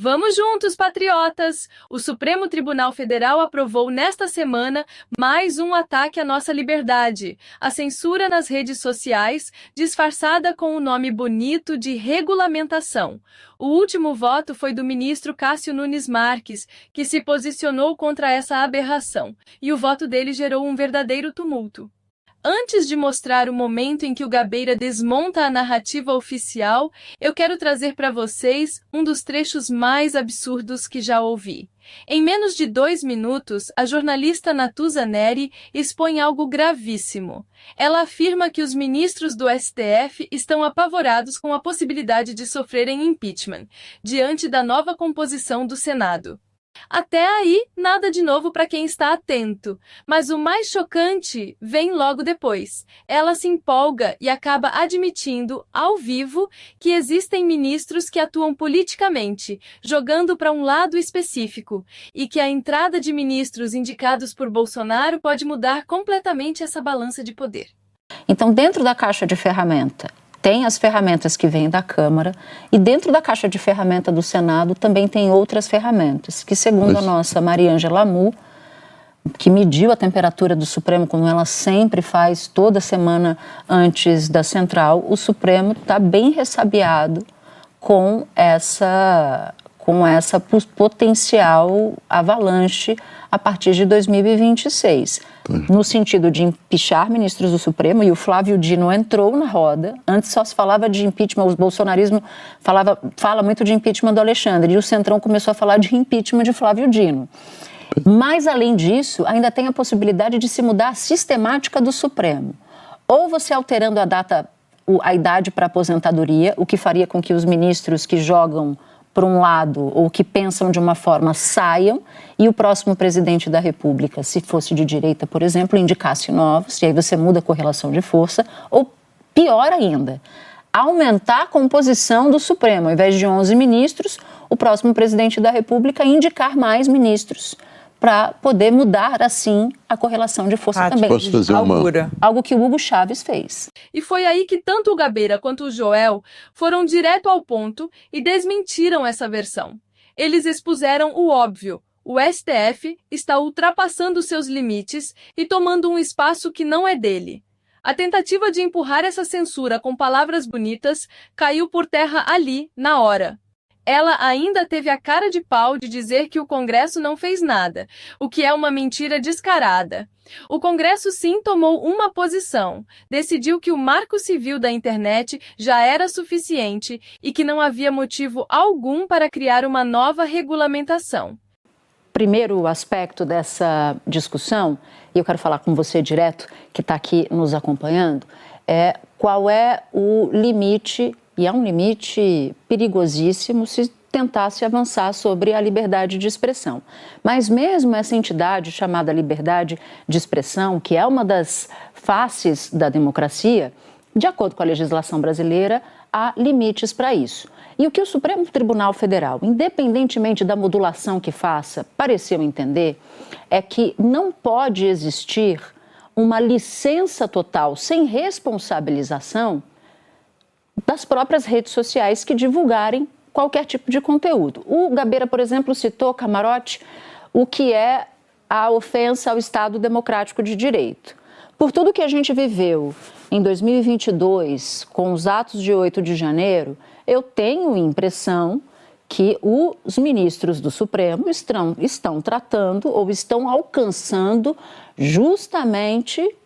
Vamos juntos, patriotas! O Supremo Tribunal Federal aprovou nesta semana mais um ataque à nossa liberdade, a censura nas redes sociais, disfarçada com o nome bonito de regulamentação. O último voto foi do ministro Cássio Nunes Marques, que se posicionou contra essa aberração, e o voto dele gerou um verdadeiro tumulto. Antes de mostrar o momento em que o Gabeira desmonta a narrativa oficial, eu quero trazer para vocês um dos trechos mais absurdos que já ouvi. Em menos de 2 minutos, a jornalista Natuza Neri expõe algo gravíssimo. Ela afirma que os ministros do STF estão apavorados com a possibilidade de sofrerem impeachment, diante da nova composição do Senado. Até aí, nada de novo para quem está atento. Mas o mais chocante vem logo depois. Ela se empolga e acaba admitindo, ao vivo, que existem ministros que atuam politicamente, jogando para um lado específico, e que a entrada de ministros indicados por Bolsonaro pode mudar completamente essa balança de poder. Então, dentro da caixa de ferramenta, tem as ferramentas que vêm da Câmara e dentro da caixa de ferramenta do Senado também tem outras ferramentas, que segundo a nossa Mariângela Amu, que mediu a temperatura do Supremo, como ela sempre faz toda semana antes da Central, o Supremo está bem ressabiado com essa potencial avalanche a partir de 2026. No sentido de empichar ministros do Supremo, e o Flávio Dino entrou na roda. Antes só se falava de impeachment, o bolsonarismo fala muito de impeachment do Alexandre, e o Centrão começou a falar de impeachment de Flávio Dino. Mas, além disso, ainda tem a possibilidade de se mudar a sistemática do Supremo. Ou você alterando a idade para aposentadoria, o que faria com que os ministros que jogam por um lado ou que pensam de uma forma saiam e o próximo presidente da República, se fosse de direita, por exemplo, indicasse novos, e aí você muda a correlação de força, ou pior ainda, aumentar a composição do Supremo. Ao invés de 11 ministros, o próximo presidente da República indicar mais ministros para poder mudar, assim, a correlação de força também. Posso fazer algo que o Hugo Chávez fez. E foi aí que tanto o Gabeira quanto o Joel foram direto ao ponto e desmentiram essa versão. Eles expuseram o óbvio. O STF está ultrapassando seus limites e tomando um espaço que não é dele. A tentativa de empurrar essa censura com palavras bonitas caiu por terra ali, na hora. Ela ainda teve a cara de pau de dizer que o Congresso não fez nada, o que é uma mentira descarada. O Congresso sim tomou uma posição, decidiu que o Marco Civil da Internet já era suficiente e que não havia motivo algum para criar uma nova regulamentação. Primeiro aspecto dessa discussão, e eu quero falar com você direto, que está aqui nos acompanhando, é qual é o limite. E é um limite perigosíssimo se tentasse avançar sobre a liberdade de expressão. Mas mesmo essa entidade chamada liberdade de expressão, que é uma das faces da democracia, de acordo com a legislação brasileira, há limites para isso. E o que o Supremo Tribunal Federal, independentemente da modulação que faça, pareceu entender, é que não pode existir uma licença total sem responsabilização das próprias redes sociais que divulgarem qualquer tipo de conteúdo. O Gabeira, por exemplo, citou, camarote, o que é a ofensa ao Estado Democrático de Direito. Por tudo que a gente viveu em 2022, com os atos de 8 de janeiro, eu tenho a impressão que os ministros do Supremo estão tratando ou estão alcançando justamente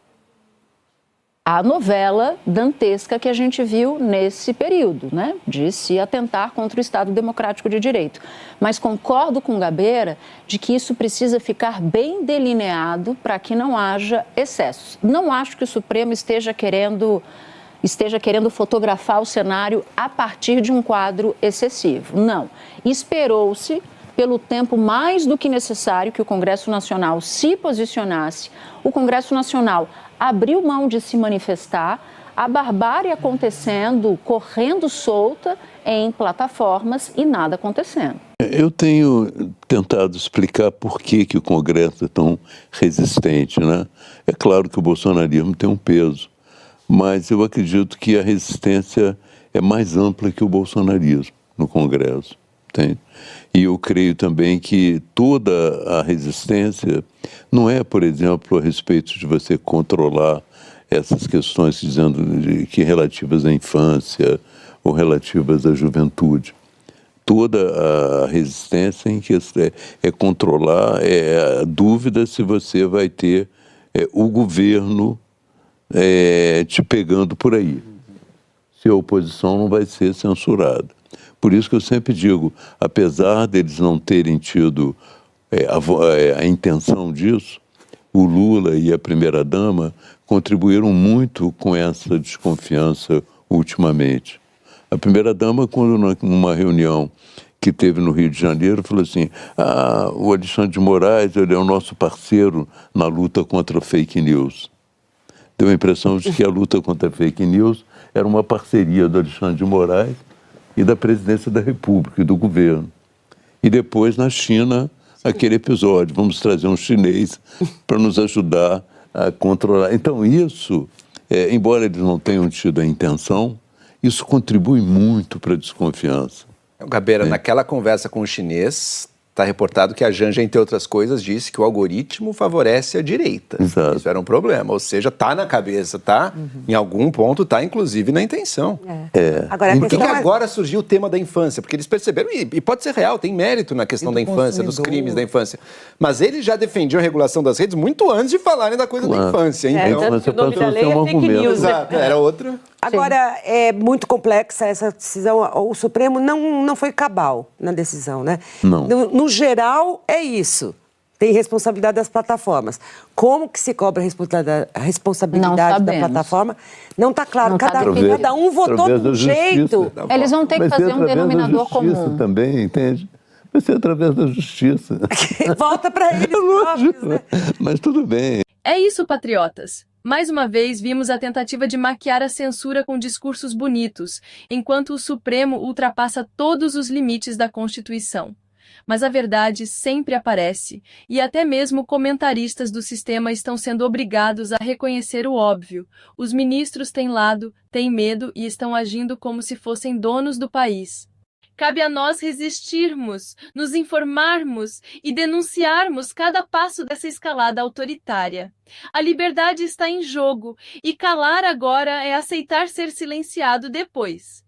a novela dantesca que a gente viu nesse período, né, de se atentar contra o Estado Democrático de Direito. Mas concordo com o Gabeira de que isso precisa ficar bem delineado para que não haja excessos. Não acho que o Supremo esteja querendo fotografar o cenário a partir de um quadro excessivo. Não. Esperou-se pelo tempo mais do que necessário que o Congresso Nacional se posicionasse. O Congresso Nacional abriu mão de se manifestar, a barbárie acontecendo, correndo solta em plataformas e nada acontecendo. Eu tenho tentado explicar por que o Congresso é tão resistente, né? É claro que o bolsonarismo tem um peso, mas eu acredito que a resistência é mais ampla que o bolsonarismo no Congresso. Entende? E eu creio também que toda a resistência não é, por exemplo, a respeito de você controlar essas questões que relativas à infância ou relativas à juventude. Toda a resistência em que é controlar a dúvida se você vai ter o governo te pegando por aí, se a oposição não vai ser censurada. Por isso que eu sempre digo, apesar deles não terem tido a intenção disso, o Lula e a primeira-dama contribuíram muito com essa desconfiança ultimamente. A primeira-dama, quando numa reunião que teve no Rio de Janeiro, falou assim, o Alexandre de Moraes, ele é o nosso parceiro na luta contra fake news. Deu a impressão de que a luta contra fake news era uma parceria do Alexandre de Moraes e da presidência da República e do governo. E depois, na China, aquele episódio, vamos trazer um chinês para nos ajudar a controlar. Então isso, embora eles não tenham tido a intenção, isso contribui muito para a desconfiança. Gabeira, naquela conversa com o chinês, está reportado que a Janja, entre outras coisas, disse que o algoritmo favorece a direita. Exato. Isso era um problema, ou seja, está na cabeça, está em algum ponto, está inclusive na intenção. Agora, Por que agora surgiu o tema da infância? Porque eles perceberam, e pode ser real, tem mérito na questão da infância, dos crimes da infância, mas eles já defendiam a regulação das redes muito antes de falarem da coisa da infância. Então, o nome da lei é fake news. Exato, era outro. Agora, é muito complexa essa decisão. O Supremo não foi cabal na decisão, né? Não. No geral, é isso. Tem responsabilidade das plataformas. Como que se cobra a responsabilidade da plataforma? Não está claro. Cada um votou de um jeito. Eles vão ter que fazer um denominador comum. Também, entende? Vai ser através da justiça. Volta para eles próprios, né? Mas tudo bem. É isso, patriotas. Mais uma vez, vimos a tentativa de maquiar a censura com discursos bonitos, enquanto o Supremo ultrapassa todos os limites da Constituição. Mas a verdade sempre aparece, e até mesmo comentaristas do sistema estão sendo obrigados a reconhecer o óbvio. Os ministros têm lado, têm medo e estão agindo como se fossem donos do país. Cabe a nós resistirmos, nos informarmos e denunciarmos cada passo dessa escalada autoritária. A liberdade está em jogo, e calar agora é aceitar ser silenciado depois.